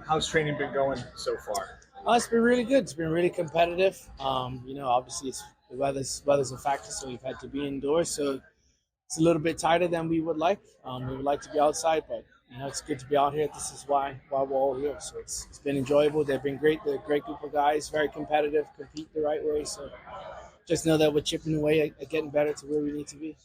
How's training been going so far? It's been really good. It's been really competitive. Obviously the weather's a factor, so we've had to be indoors. So it's a little bit tighter than we would like. We would like to be outside, but it's good to be out here. This is why we're all here. So it's been enjoyable. They've been great. They're a great group of guys, very competitive, compete the right way. So just know that we're chipping away at getting better to where we need to be.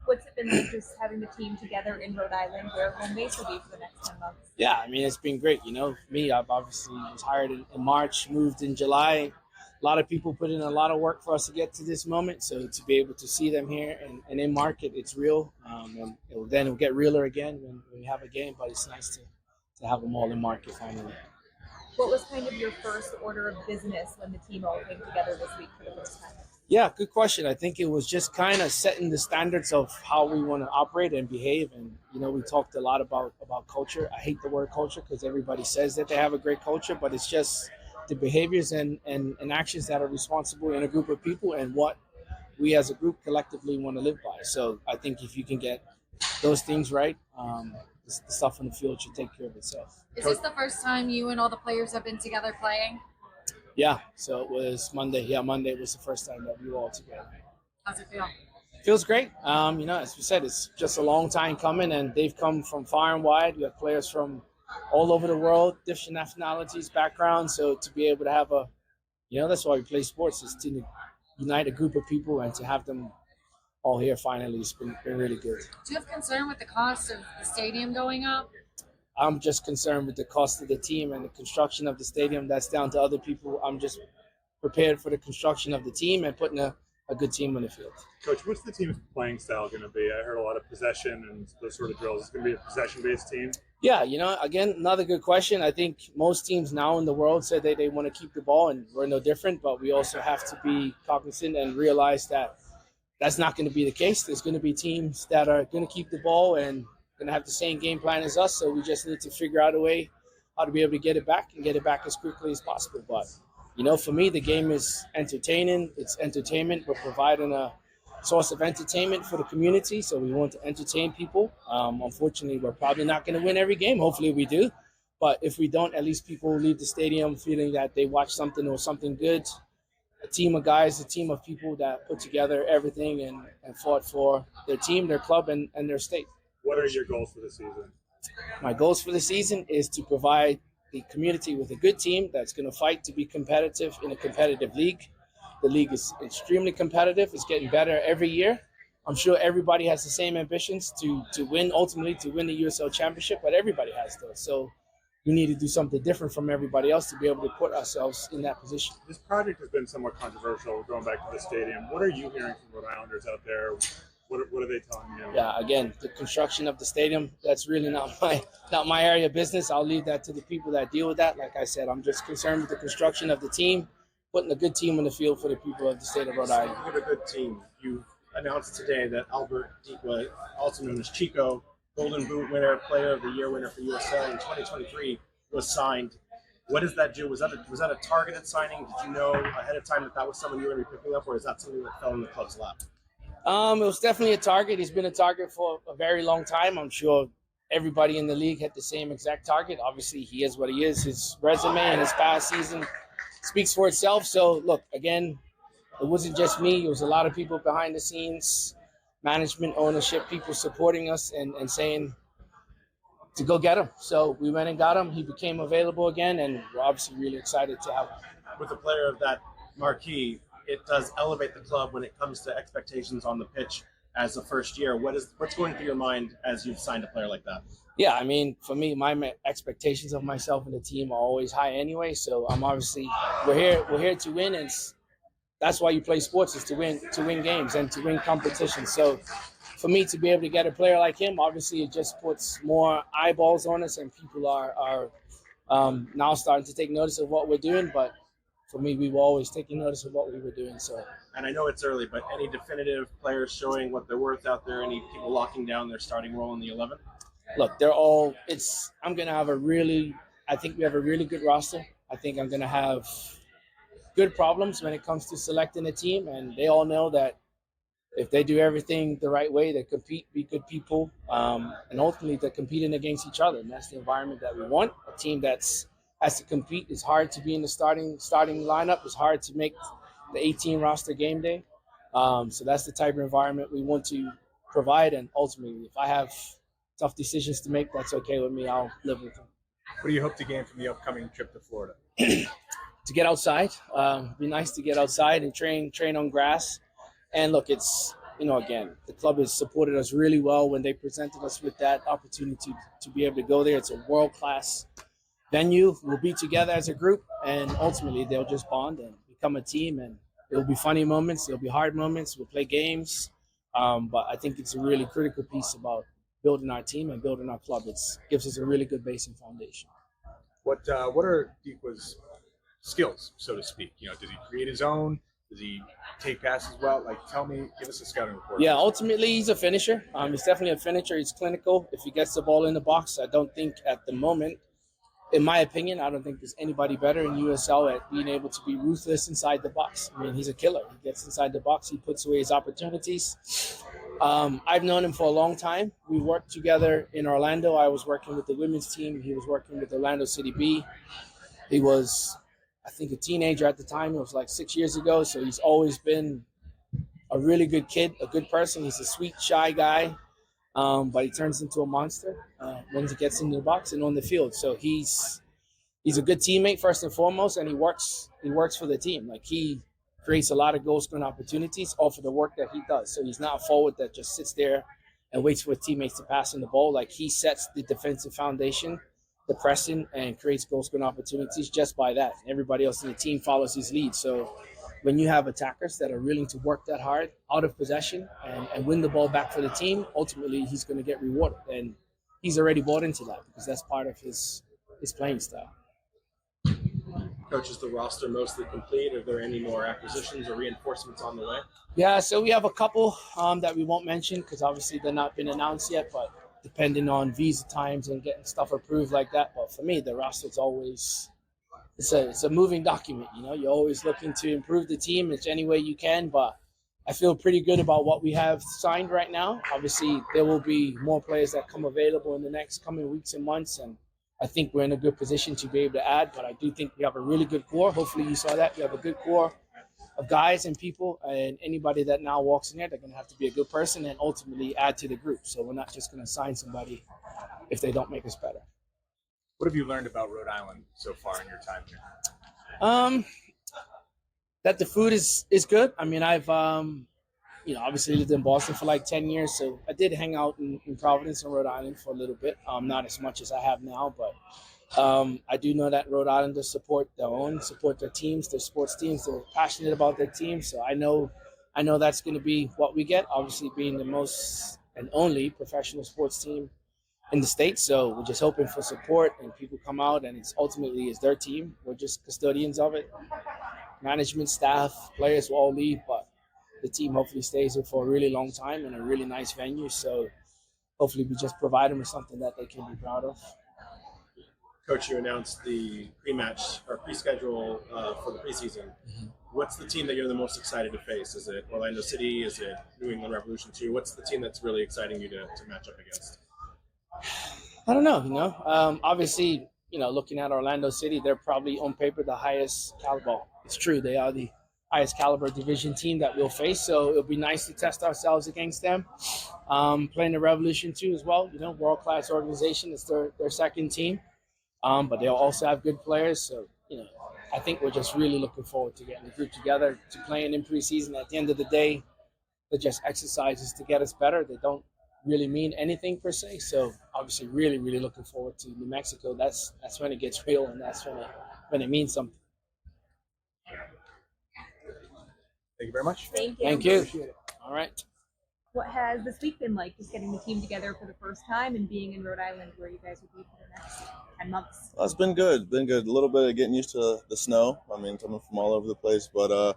What's it been like just having the team together in Rhode Island, where home base will be for the next 10 months? Yeah, it's been great. I've obviously was hired in March, moved in July. A lot of people put in a lot of work for us to get to this moment. So to be able to see them here and in market, it's real. And it'll get realer again when we have a game. But it's nice to have them all in market finally. What was kind of your first order of business when the team all came together this week for the first time? Yeah, good question. I think it was just kind of setting the standards of how we want to operate and behave. And, we talked a lot about culture. I hate the word culture because everybody says that they have a great culture, but it's just the behaviors and actions that are responsible in a group of people and what we as a group collectively want to live by. So I think if you can get those things right, the stuff on the field should take care of itself. Is this the first time you and all the players have been together playing? Yeah, so it was Monday. Yeah, Monday was the first time that we were all together. How's it feel? Feels great. As we said, it's just a long time coming, and they've come from far and wide. We have players from all over the world, different nationalities, backgrounds. So to be able to have that's why we play sports, is to unite a group of people and to have them all here finally. It's been really good. Do you have concern with the cost of the stadium going up? I'm just concerned with the cost of the team and the construction of the stadium. That's down to other people. I'm just prepared for the construction of the team and putting a good team on the field. Coach, what's the team's playing style going to be? I heard a lot of possession and those sort of drills. It's going to be a possession-based team? Yeah, again, another good question. I think most teams now in the world say they want to keep the ball, and we're no different, but we also have to be cognizant and realize that that's not going to be the case. There's going to be teams that are going to keep the ball and going to have the same game plan as us, so we just need to figure out a way how to be able to get it back and get it back as quickly as possible. But, for me, the game is entertaining. It's entertainment. We're providing a source of entertainment for the community, so we want to entertain people. Unfortunately, we're probably not going to win every game. Hopefully we do. But if we don't, at least people will leave the stadium feeling that they watched something or something good. A team of guys, a team of people that put together everything and fought for their team, their club, and their state. What are your goals for the season? My goals for the season is to provide the community with a good team that's going to fight to be competitive in a competitive league. The league is extremely competitive. It's getting better every year. I'm sure everybody has the same ambitions to win, ultimately to win the USL Championship, but everybody has those. So we need to do something different from everybody else to be able to put ourselves in that position. This project has been somewhat controversial going back to the stadium. What are you hearing from Rhode Islanders out there? What are they telling you? Yeah, again, the construction of the stadium, that's really not my area of business. I'll leave that to the people that deal with that. Like I said, I'm just concerned with the construction of the team, putting a good team on the field for the people of the state of Rhode Island. You have a good team. You announced today that Albert Diqua, also known as Chico, Golden Boot winner, Player of the Year winner for USL in 2023, was signed. What does that do? Was that a targeted signing? Did you know ahead of time that was someone you were going to be picking up, or is that something that fell in the club's lap? It was definitely a target. He's been a target for a very long time. I'm sure everybody in the league had the same exact target. Obviously, he is what he is. His resume and his past season speaks for itself. So, look, again, it wasn't just me. It was a lot of people behind the scenes, management, ownership, people supporting us and saying to go get him. So we went and got him. He became available again, and we're obviously really excited to have him. With a player of that marquee, it does elevate the club when it comes to expectations on the pitch as a first year. What's going through your mind as you've signed a player like that? Yeah, for me, my expectations of myself and the team are always high anyway. So I'm obviously we're here to win, and that's why you play sports, is to win games and to win competitions. So for me to be able to get a player like him, obviously it just puts more eyeballs on us, and people are now starting to take notice of what we're doing. But for me, we were always taking notice of what we were doing. So, and I know it's early, but any definitive players showing what they're worth out there? Any people locking down their starting role in the 11? Look, they're all. I'm going to have I think we have a really good roster. I think I'm going to have good problems when it comes to selecting a team, and they all know that if they do everything the right way, they compete, be good people, and ultimately they're competing against each other. And that's the environment that we want. A team that's has to compete. It's hard to be in the starting lineup. It's hard to make the 18 roster game day. So that's the type of environment we want to provide. And ultimately, if I have tough decisions to make, that's okay with me. I'll live with them. What do you hope to gain from the upcoming trip to Florida? To get outside. Be nice to get outside and train on grass. And look, it's, again, the club has supported us really well when they presented us with that opportunity to be able to go there. It's a world-class venue. We'll be together as a group, and ultimately they'll just bond and become a team. And it'll be funny moments. It'll be hard moments. We'll play games. But I think it's a really critical piece about building our team and building our club. It gives us a really good base and foundation. What are Dikwa's skills, so to speak? Does he create his own? Does he take passes well? Give us a scouting report. Yeah, ultimately he's a finisher. He's definitely a finisher. He's clinical. If he gets the ball in the box, I don't think at the moment, in my opinion, I don't think there's anybody better in USL at being able to be ruthless inside the box. I mean, he's a killer. He gets inside the box. He puts away his opportunities. I've known him for a long time. We worked together in Orlando. I was working with the women's team. He was working with Orlando City B. He was, I think, a teenager at the time. It was like 6 years ago. So he's always been a really good kid, a good person. He's a sweet, shy guy, but he turns into a monster when he gets into the box and on the field. So he's a good teammate first and foremost, and he works for the team. Like, he creates a lot of goal scoring opportunities off of the work that he does. So he's not a forward that just sits there and waits for his teammates to pass him the ball. Like, he sets the defensive foundation, the pressing, and creates goal scoring opportunities just by that. Everybody else in the team follows his lead. So when you have attackers that are willing to work that hard out of possession and win the ball back for the team, ultimately he's going to get rewarded. And he's already bought into that because that's part of his playing style. Coach, is the roster mostly complete? Are there any more acquisitions or reinforcements on the way? Yeah, so we have a couple that we won't mention because obviously they're not been announced yet, but depending on visa times and getting stuff approved like that. But for me, the roster's always it's a moving document. You're always looking to improve the team in any way you can, but I feel pretty good about what we have signed right now. Obviously, there will be more players that come available in the next coming weeks and months, and I think we're in a good position to be able to add, but I do think we have a really good core. Hopefully you saw that. We have a good core of guys and people, and anybody that now walks in there, they're going to have to be a good person and ultimately add to the group. So we're not just going to sign somebody if they don't make us better. What have you learned about Rhode Island so far in your time here? That the food is good. I mean, I've obviously lived in Boston for like 10 years, so I did hang out in Providence and Rhode Island for a little bit. Not as much as I have now, but I do know that Rhode Islanders support their teams, their sports teams. They're passionate about their teams, so I know that's going to be what we get. Obviously, being the most and only professional sports team in the States, so we're just hoping for support and people come out, and it's ultimately their team. We're just custodians of it. Management, staff, players will all leave, but the team hopefully stays here for a really long time in a really nice venue. So hopefully we just provide them with something that they can be proud of. Coach, you announced the pre-match or pre-schedule for the preseason. Mm-hmm. What's the team that you're the most excited to face? Is it Orlando City? Is it New England Revolution 2? What's the team that's really exciting you to match up against? I don't know. Obviously, looking at Orlando City, they're probably on paper the highest caliber. It's true. They are the highest caliber division team that we'll face. So it'll be nice to test ourselves against them. Playing the Revolution 2 as well, world-class organization. It's their second team. But they'll also have good players. So, I think we're just really looking forward to getting the group together, to playing in preseason. At the end of the day, they're just exercises to get us better. They don't really mean anything per se. So obviously really, really looking forward to New Mexico. That's when it gets real, and that's when it means something. Thank you very much. Thank you. Thank you. Appreciate it. All right. What has this week been like, just getting the team together for the first time and being in Rhode Island where you guys will be for the next 10 months? It's been good. A little bit of getting used to the snow. I mean, coming from all over the place, but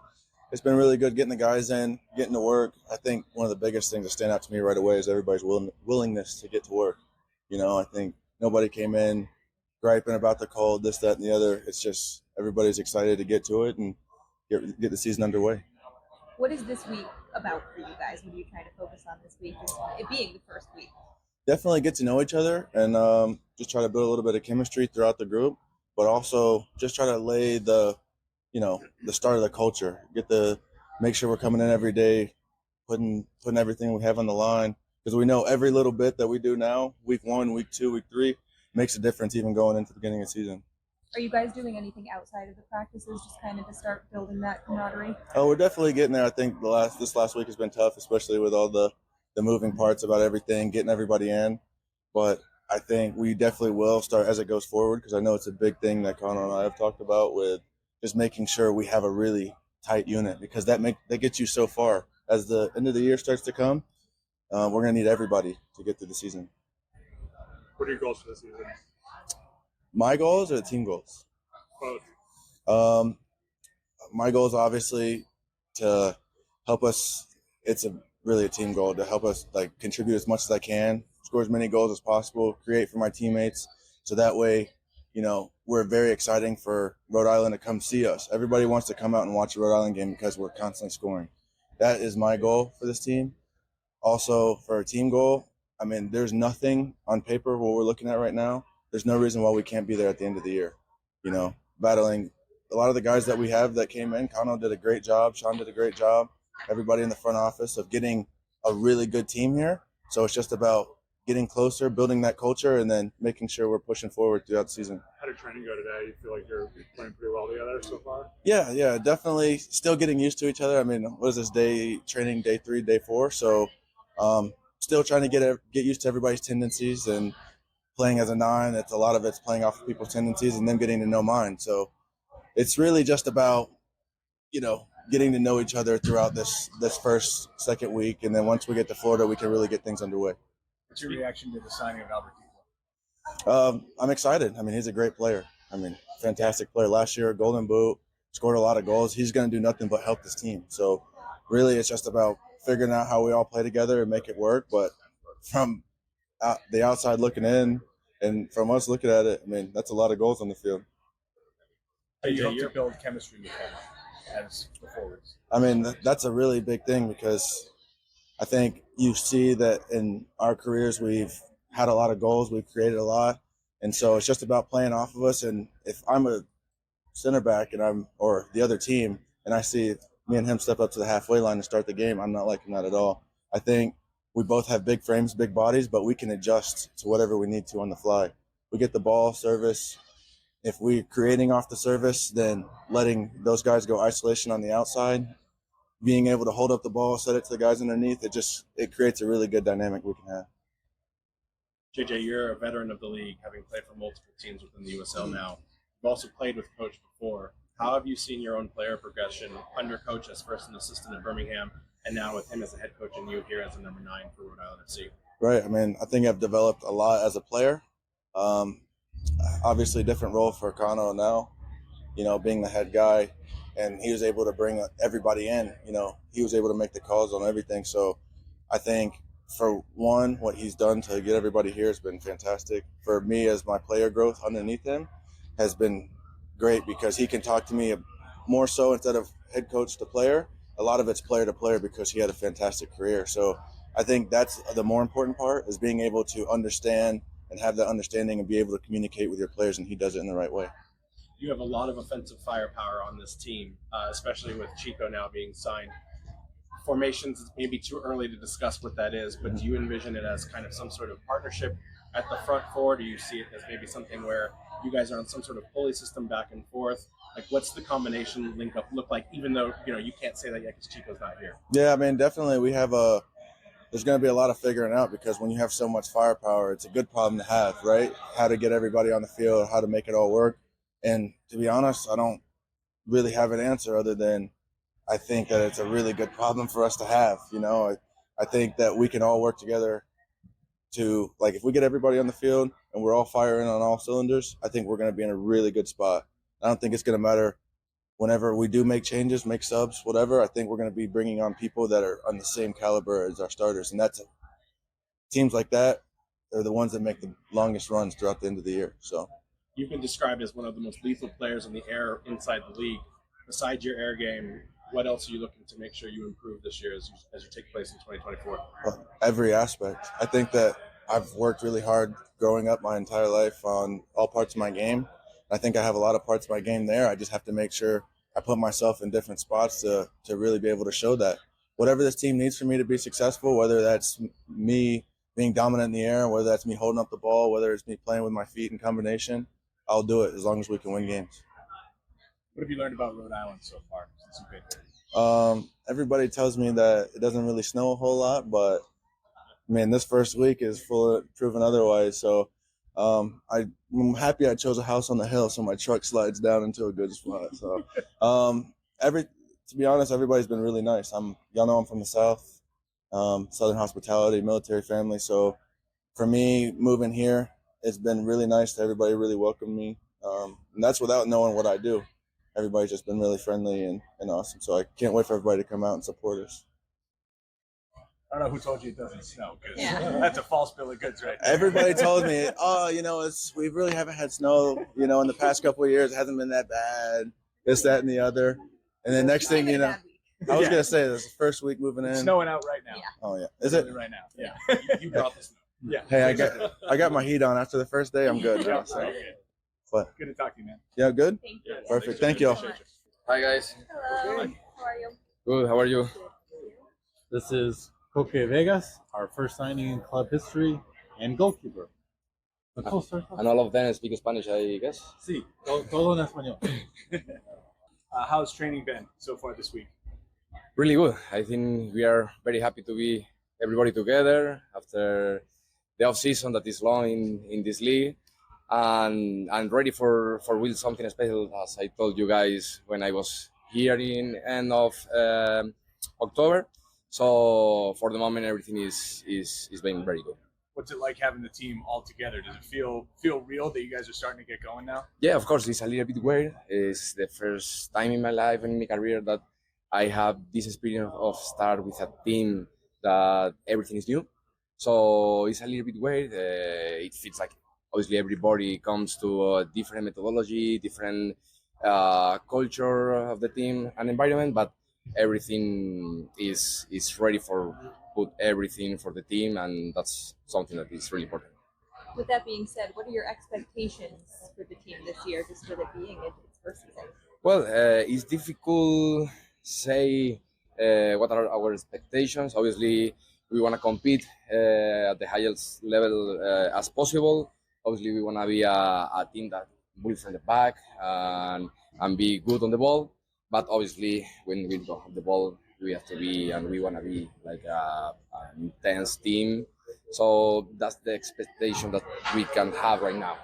it's been really good getting the guys in, getting to work. I think one of the biggest things that stand out to me right away is everybody's willingness to get to work. I think nobody came in griping about the cold, this, that, and the other. It's just everybody's excited to get to it and get the season underway. What is this week about for you guys? What are you trying to focus on this week, just it being the first week? Definitely get to know each other and just try to build a little bit of chemistry throughout the group, but also just try to lay the start of the culture. Make sure we're coming in every day, putting everything we have on the line, because we know every little bit that we do now, week 1, week 2, week 3, makes a difference even going into the beginning of the season. Are you guys doing anything outside of the practices, just kind of to start building that camaraderie? Oh, we're definitely getting there. I think this last week has been tough, especially with all the moving parts about everything, getting everybody in. But I think we definitely will start as it goes forward, because I know it's a big thing that Khano and I have talked about, with just making sure we have a really tight unit, because that gets you so far. As the end of the year starts to come, we're going to need everybody to get through the season. What are your goals for the season? My goals or the team goals? Both. My goal is obviously to help us. It's really a team goal to help us contribute as much as I can, score as many goals as possible, create for my teammates, so that way, we're very exciting for Rhode Island to come see us. Everybody wants to come out and watch a Rhode Island game because we're constantly scoring. That is my goal for this team. Also, for a team goal, I mean, there's nothing on paper what we're looking at right now. There's no reason why we can't be there at the end of the year. Battling a lot of the guys that we have that came in. Khano did a great job. Sean did a great job. Everybody in the front office of getting a really good team here. So it's just about getting closer, building that culture, and then making sure we're pushing forward throughout the season. How did training go today? You feel like you're playing pretty well together so far? Yeah, definitely. Still getting used to each other. I mean, what is this, training day 3, day 4? So still trying to get used to everybody's tendencies, and playing as a 9, a lot of it's playing off of people's tendencies and them getting to know mine. So it's really just about, getting to know each other throughout this first, second week. And then once we get to Florida, we can really get things underway. What's your reaction to the signing of Albert Dikwa? I'm excited. I mean, he's a great player. I mean, fantastic player. Last year, Golden Boot, scored a lot of goals. He's going to do nothing but help this team. So really it's just about figuring out how we all play together and make it work. But from the outside looking in, and from us looking at it, I mean, that's a lot of goals on the field. Do you hope to build chemistry with him as the forwards? I mean, that's a really big thing, because I think you see that in our careers we've had a lot of goals, we've created a lot, and so it's just about playing off of us. And if I'm a center back or the other team, and I see me and him step up to the halfway line to start the game, I'm not liking that at all. I think we both have big frames, big bodies, but we can adjust to whatever we need to on the fly. We get the ball, service. If we're creating off the service, then letting those guys go isolation on the outside, being able to hold up the ball, set it to the guys underneath, it creates a really good dynamic we can have. JJ, you're a veteran of the league, having played for multiple teams within the USL now. You've also played with Coach before. How have you seen your own player progression under Coach as first an assistant in Birmingham, and now with him as a head coach and you here as a number 9 for Rhode Island FC? Right. I mean, I think I've developed a lot as a player. Obviously, different role for Khano now, being the head guy, and he was able to bring everybody in. He was able to make the calls on everything. So I think, for one, what he's done to get everybody here has been fantastic. For me, as my player growth underneath him has been great, because he can talk to me more so instead of head coach to player. A lot of it's player to player, because he had a fantastic career. So I think that's the more important part, is being able to understand and have that understanding and be able to communicate with your players, and he does it in the right way. You have a lot of offensive firepower on this team, especially with Chico now being signed. Formations, it's maybe too early to discuss what that is, but do you envision it as kind of some sort of partnership at the front four? Do you see it as maybe something where you guys are on some sort of pulley system back and forth? Like, what's the combination link up look like, even though, you can't say that yet because Chico's not here? Yeah, I mean, definitely there's going to be a lot of figuring out, because when you have so much firepower, it's a good problem to have, right? How to get everybody on the field, how to make it all work. And to be honest, I don't really have an answer other than I think that it's a really good problem for us to have. I think that we can all work together to, if we get everybody on the field and we're all firing on all cylinders, I think we're going to be in a really good spot. I don't think it's going to matter whenever we do make changes, make subs, whatever. I think we're going to be bringing on people that are on the same caliber as our starters. And teams like that are the ones that make the longest runs throughout the end of the year. So you've been described as one of the most lethal players in the air inside the league. Besides your air game, what else are you looking to make sure you improve this year as you take place in 2024? Every aspect. I think that I've worked really hard growing up my entire life on all parts of my game. I think I have a lot of parts of my game there. I just have to make sure I put myself in different spots to really be able to show that. Whatever this team needs for me to be successful, whether that's me being dominant in the air, whether that's me holding up the ball, whether it's me playing with my feet in combination, I'll do it as long as we can win games. What have you learned about Rhode Island so far since you've been here? Everybody tells me that it doesn't really snow a whole lot, but I mean, this first week is full of proven otherwise. So I'm happy I chose a house on the hill so my truck slides down into a good spot. So to be honest, everybody's been really nice. Y'all know I'm from the South, Southern hospitality, military family. So for me, moving here, it's been really nice. Everybody really welcomed me. And that's without knowing what I do. Everybody's just been really friendly and awesome. So I can't wait for everybody to come out and support us. I don't know who told you it doesn't snow, because that's a false bill of goods right there. Everybody told me, we really haven't had snow, in the past couple of years. It hasn't been that bad, this, that, and the other. And then next thing you know, I was going to say, this is the first week moving in. It's snowing out right now. Yeah. Oh, yeah. Is it? Right now. Yeah. You brought the snow. Yeah. Hey, I got my heat on. After the first day, I'm good. Now, so. Okay. But, Good to talk to you, man. yeah, good? Thank you. Perfect. Thank you all. Hi guys. Hello. How are you? Good. How are you? This is Koke Vegas, our first signing in club history, and goalkeeper. And all of them speak Spanish, I guess. Sí, todo en español. How's training been so far this week? Really good. I think we are very happy to be everybody together after the off season that is long in this league, and I'm ready for real something special. As I told you guys when I was here in end of October. So for the moment, everything is being very good. What's it like having the team all together? Does it feel real that you guys are starting to get going now? Yeah, of course, it's a little bit weird. It's the first time in my life and in my career that I have this experience of start with a team that everything is new. So it's a little bit weird. It feels like obviously everybody comes to a different methodology, different culture of the team and environment, but everything is ready for put everything for the team, and that's something that is really important. With that being said, what are your expectations for the team this year, just with it being its first season? Well, it's difficult say what are our expectations. Obviously, we want to compete at the highest level as possible. Obviously, we want to be a team that moves from the back and be good on the ball. But obviously, when we don't have the ball, we have to be, and we want to be like an intense team. So that's the expectation that we can have right now.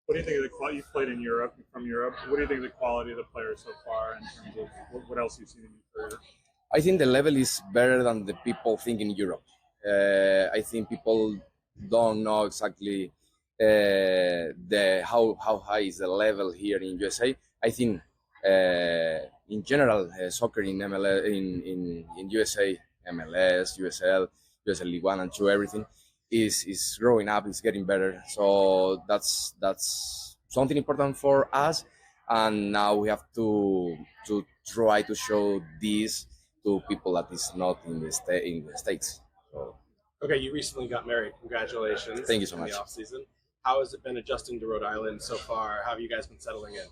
What do you think of the quality? You've played in Europe, from Europe. What do you think of the quality of the players so far in terms of what else you've seen in your career? I think the level is better than the people think in Europe. I think people don't know exactly how high is the level here in USA. I think in general soccer in MLS, in USA, MLS, USL League 1 and 2, everything is growing up, is getting better. So that's something important for us, and now we have to try to show this to people that is not in the States. So, Okay, you recently got married. Congratulations. Thank you so in much. the off season. How has it been adjusting to Rhode Island so far? How have you guys been settling in?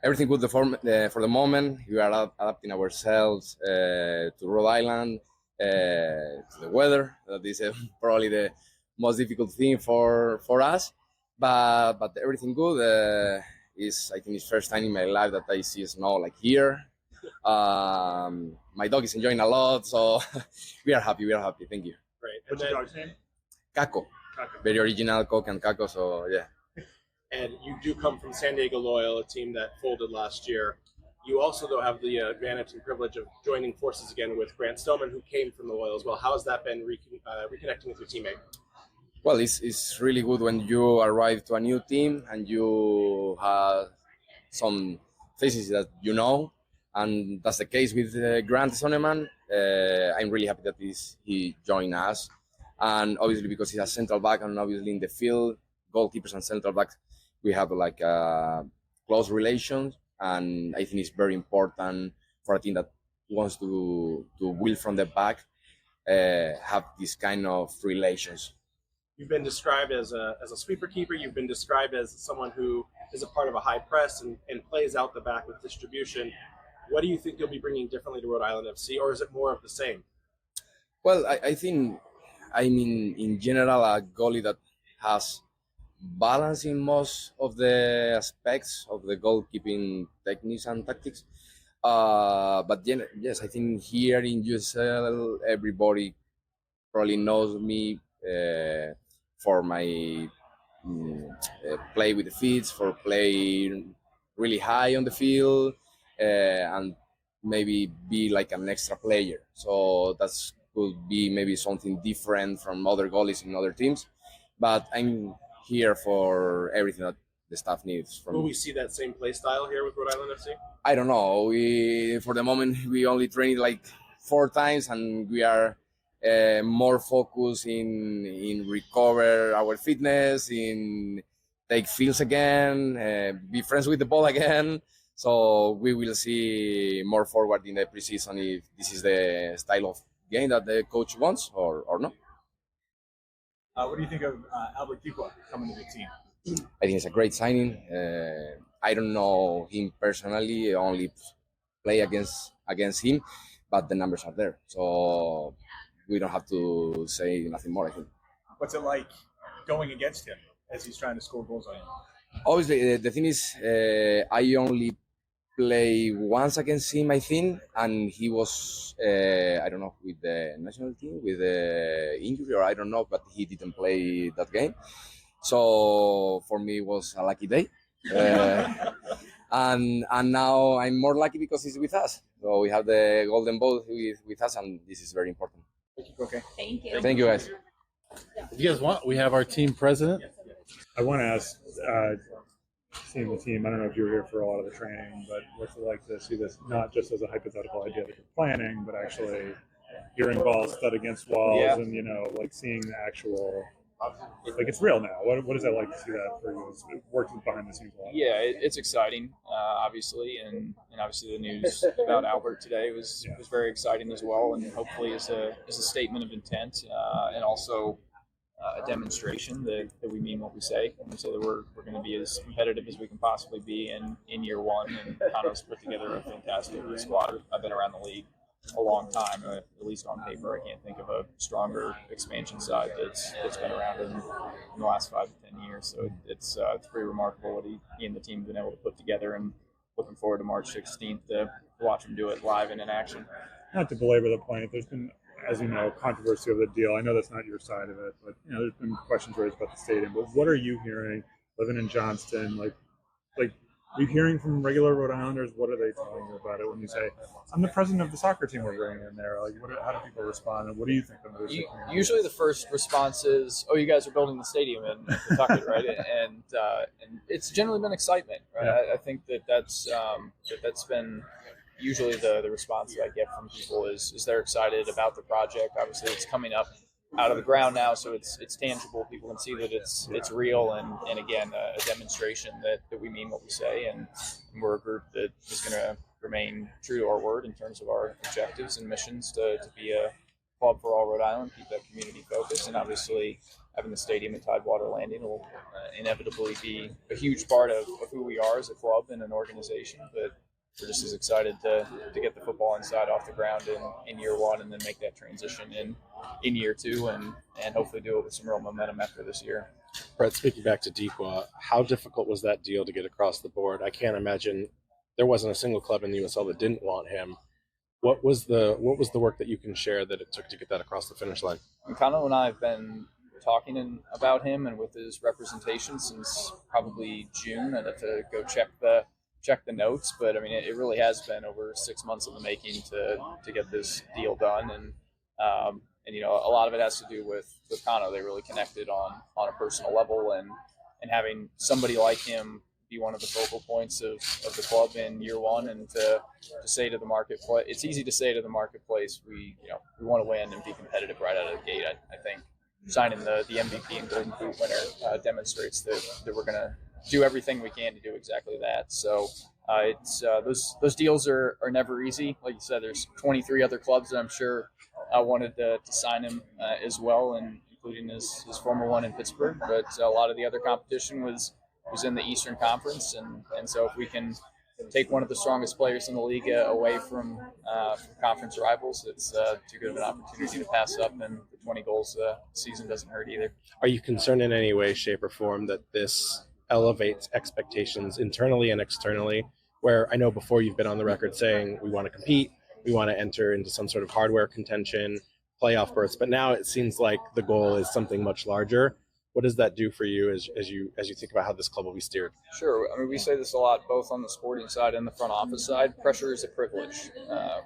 everything good for the moment. We are adapting ourselves to Rhode Island, to the weather. That is probably the most difficult thing for us. But everything good. I think it's first time in my life that I see snow like here. My dog is enjoying a lot, so we are happy. Thank you. Great. What's your dog's name? Kako, Kaka. very original Coke and Kako. So yeah. And you do come from San Diego Loyal, a team that folded last year. You also, though, have the advantage and privilege of joining forces again with Grant Stillman, who came from the Loyal as well. How has that been reconnecting with your teammate? Well, it's really good when you arrive to a new team and you have some faces that you know, and that's the case with Grant Sonneman. I'm really happy that he joined us, and obviously because he's a central back, and obviously in the field, goalkeepers and central backs, we have like close relations, and I think it's very important for a team that wants to build from the back, have this kind of relations. You've been described as a sweeper keeper. You've been described as someone who is a part of a high press and plays out the back with distribution. What do you think you'll be bringing differently to Rhode Island FC, or is it more of the same? Well, I think, in general, a goalie that has balance in most of the aspects of the goalkeeping techniques and tactics. But yes, I think here in USL, everybody probably knows me for my play with the feet, for play really high on the field, and maybe be like an extra player. So that's could be maybe something different from other goalies in other teams. But I'm here for everything that the staff needs from Will me. we see that same play style here with Rhode Island FC? I don't know. For the moment, we only trained like 4 times, and we are more focused in recover our fitness, in take fields again, be friends with the ball again. So we will see more forward in the preseason if this is the style of game that the coach wants or not. What do you think of Albert Dikwa coming to the team? I think it's a great signing. I don't know him personally, only play against him, but the numbers are there. So we don't have to say nothing more, I think. What's it like going against him as he's trying to score goals on you? Obviously, the thing is, I only play once against him, I think, and he was, I don't know, with the national team, with the injury, or I don't know, but he didn't play that game. So for me, it was a lucky day. And now I'm more lucky because he's with us. So we have the golden ball with us, and this is very important. Thank you, Koke. Thank you. Thank you, guys. If you guys want, we have our team president. I want to ask, seeing the team, I don't know if you were here for a lot of the training, but what's it like to see this not just as a hypothetical idea that you're planning, but actually hearing balls thud against walls and, like seeing the actual, like it's real now. What is that like to see that for you? It's working behind the scenes a lot. Yeah, it's exciting, obviously, and obviously the news about Albert today was very exciting as well, and hopefully is a statement of intent, and also a demonstration that we mean what we say, and we say that we're going to be as competitive as we can possibly be in year one. And Khano's put together a fantastic squad. I've been around the league a long time, at least on paper. I can't think of a stronger expansion side that's been around in the last 5 to 10 years. So it's pretty remarkable what he and the team have been able to put together, and looking forward to March 16th to watch him do it live and in action. Not to belabor the point, there's been, as you know, controversy over the deal. I know that's not your side of it, but there's been questions raised about the stadium. But what are you hearing, living in Johnston? Like, are you hearing from regular Rhode Islanders? What are they telling you about it when you say, "I'm the president of the soccer team we're bringing in there"? Like, how do people respond, and what do you think? Usually, the first response is, "Oh, you guys are building the stadium in Kentucky, right?" And it's generally been excitement. Right? Yeah. I think that's been usually the response that I get from people is they're excited about the project. Obviously, it's coming up out of the ground now, so it's tangible. People can see that it's real, and again, a demonstration that we mean what we say, and we're a group that is going to remain true to our word in terms of our objectives and missions to be a club for all Rhode Island, keep that community focus, and obviously having the stadium at Tidewater Landing will inevitably be a huge part of who we are as a club and an organization. But we're just as excited to get the football inside off the ground in year one, and then make that transition in year two, and hopefully do it with some real momentum after this year. Brett, speaking back to Dikwa, how difficult was that deal to get across the board? I can't imagine there wasn't a single club in the USL that didn't want him. What was the work that you can share that it took to get that across the finish line? And Khano and I have been talking about him and with his representation since probably June. I'd have to go check the notes, but I mean, it really has been over 6 months in the making to get this deal done, and a lot of it has to do with Khano. They really connected on a personal level, and having somebody like him be one of the focal points of the club in year one, and to say to the marketplace, it's easy to say to the marketplace, we want to win and be competitive right out of the gate. I think signing the MVP and Golden Boot winner demonstrates that we're going to do everything we can to do exactly that. So it's those deals are never easy. Like you said, there's 23 other clubs that I'm sure wanted to sign him as well, and including his former one in Pittsburgh. But a lot of the other competition was in the Eastern Conference, and so if we can take one of the strongest players in the league away from conference rivals, it's too good of an opportunity to pass up, and the 20 goals season doesn't hurt either. Are you concerned in any way, shape, or form that this elevates expectations internally and externally? Where I know before you've been on the record saying we want to compete, we want to enter into some sort of hardware contention, playoff berths, but now it seems like the goal is something much larger. What does that do for you as you think about how this club will be steered? Sure. I mean, we say this a lot, both on the sporting side and the front office side. Pressure is a privilege,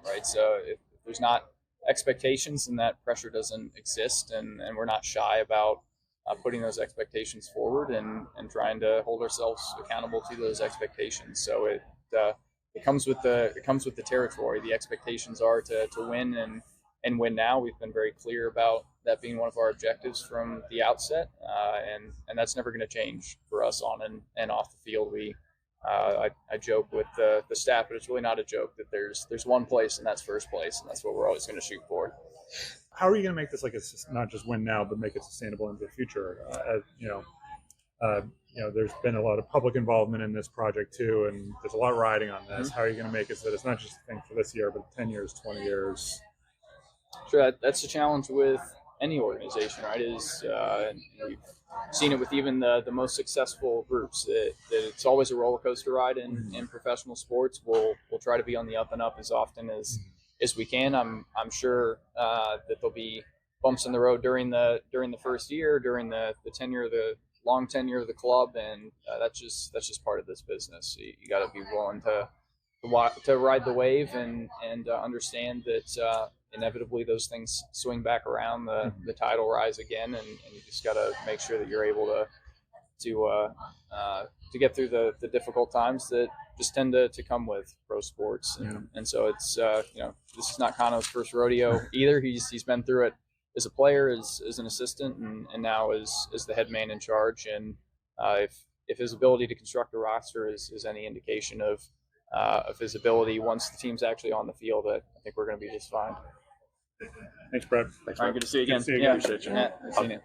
right? So if there's not expectations, then that pressure doesn't exist, and we're not shy about putting those expectations forward and trying to hold ourselves accountable to those expectations. So it comes with the territory. The expectations are to win and win now. We've been very clear about that being one of our objectives from the outset, and that's never going to change for us on and off the field. I joke with the staff, but it's really not a joke that there's one place, and that's first place, and that's what we're always going to shoot for. How are you going to make this like it's not just win now, but make it sustainable into the future? There's been a lot of public involvement in this project too, and there's a lot riding on this. How are you going to make it so that it's not just a thing for this year, but 10 years, 20 years? Sure, that's the challenge with any organization, right? And we've seen it with even the most successful groups. That it's always a roller coaster ride in professional sports. We'll try to be on the up and up as often as we can. I'm sure that there'll be bumps in the road during the first year, during the tenure of the long tenure of the club, and that's just part of this business. You got to be willing to ride the wave and understand that inevitably those things swing back around. The tide will rise again, and you just got to make sure that you're able to get through the difficult times that just tend to come with pro sports. And so it's this is not Khano's first rodeo either. He's been through it as a player, as an assistant, and now as the head man in charge. And if his ability to construct a roster is any indication of his ability once the team's actually on the field, I think we're going to be just fine. Thanks, Brett. All right, good to see you again. Good to see you again. Appreciate you. Yeah, good seeing you.